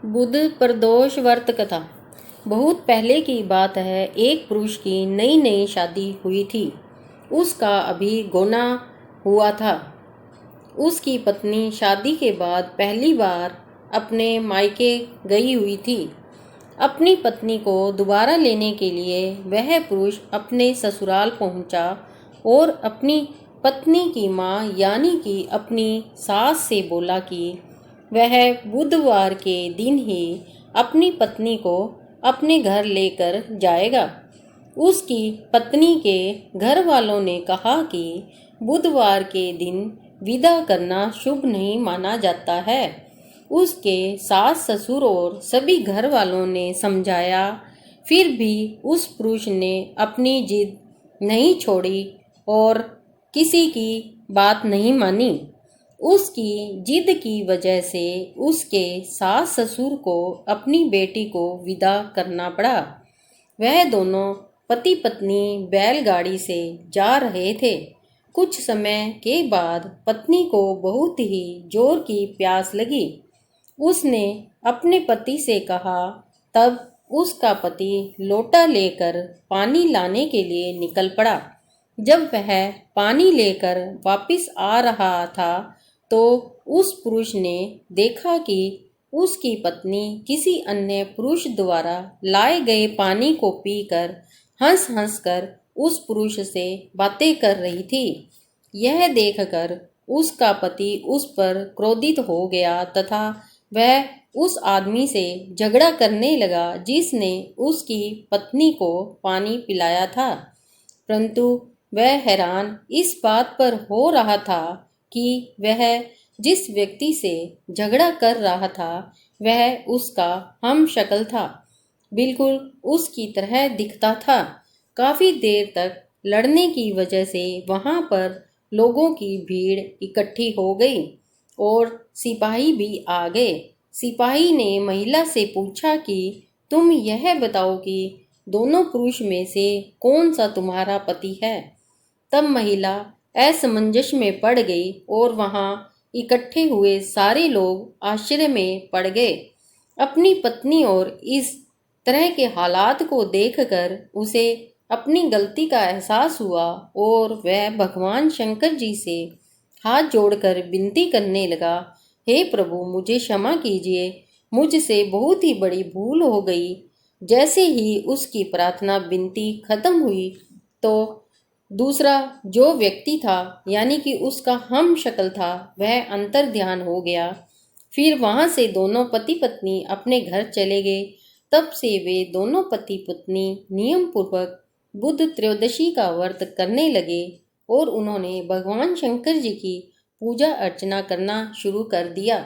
बुध प्रदोष व्रत कथा। बहुत पहले की बात है। एक पुरुष की नई नई शादी हुई थी। उसका अभी गोना हुआ था। उसकी पत्नी शादी के बाद पहली बार अपने मायके गई हुई थी। अपनी पत्नी को दोबारा लेने के लिए वह पुरुष अपने ससुराल पहुंचा और अपनी पत्नी की माँ यानी कि अपनी सास से बोला कि वह बुधवार के दिन ही अपनी पत्नी को अपने घर लेकर जाएगा। उसकी पत्नी के घर वालों ने कहा कि बुधवार के दिन विदा करना शुभ नहीं माना जाता है। उसके सास ससुर और सभी घर वालों ने समझाया, फिर भी उस पुरुष ने अपनी जिद नहीं छोड़ी और किसी की बात नहीं मानी। उसकी जिद की वजह से उसके सास ससुर को अपनी बेटी को विदा करना पड़ा। वह दोनों पति पत्नी बैलगाड़ी से जा रहे थे। कुछ समय के बाद पत्नी को बहुत ही जोर की प्यास लगी। उसने अपने पति से कहा। तब उसका पति लोटा लेकर पानी लाने के लिए निकल पड़ा। जब वह पानी लेकर वापस आ रहा था तो उस पुरुष ने देखा कि उसकी पत्नी किसी अन्य पुरुष द्वारा लाए गए पानी को पीकर हंस हंस कर उस पुरुष से बातें कर रही थी। यह देखकर उसका पति उस पर क्रोधित हो गया तथा वह उस आदमी से झगड़ा करने लगा जिसने उसकी पत्नी को पानी पिलाया था। परंतु वह हैरान इस बात पर हो रहा था कि वह जिस व्यक्ति से झगड़ा कर रहा था वह उसका हमशक्ल था। बिल्कुल उसकी तरह दिखता था। काफी देर तक लड़ने की वजह से वहां पर लोगों की भीड़ इकट्ठी हो गई और सिपाही भी आ गए। सिपाही ने महिला से पूछा कि तुम यह बताओ कि दोनों पुरुष में से कौन सा तुम्हारा पति है। तब महिला असमंजस में पड़ गई और वहां इकट्ठे हुए सारे लोग आश्चर्य में पड़ गए। अपनी पत्नी और इस तरह के हालात को देखकर उसे अपनी गलती का एहसास हुआ और वह भगवान शंकर जी से हाथ जोड़कर विनती करने लगा, हे प्रभु मुझे क्षमा कीजिए, मुझसे बहुत ही बड़ी भूल हो गई। जैसे ही उसकी प्रार्थना विनती खत्म हुई तो दूसरा जो व्यक्ति था यानी कि उसका हम शक्ल था वह अंतर ध्यान हो गया। फिर वहां से दोनों पति पत्नी अपने घर चले गए। तब से वे दोनों पति पत्नी नियम पूर्वक बुध त्रयोदशी का व्रत करने लगे और उन्होंने भगवान शंकर जी की पूजा अर्चना करना शुरू कर दिया।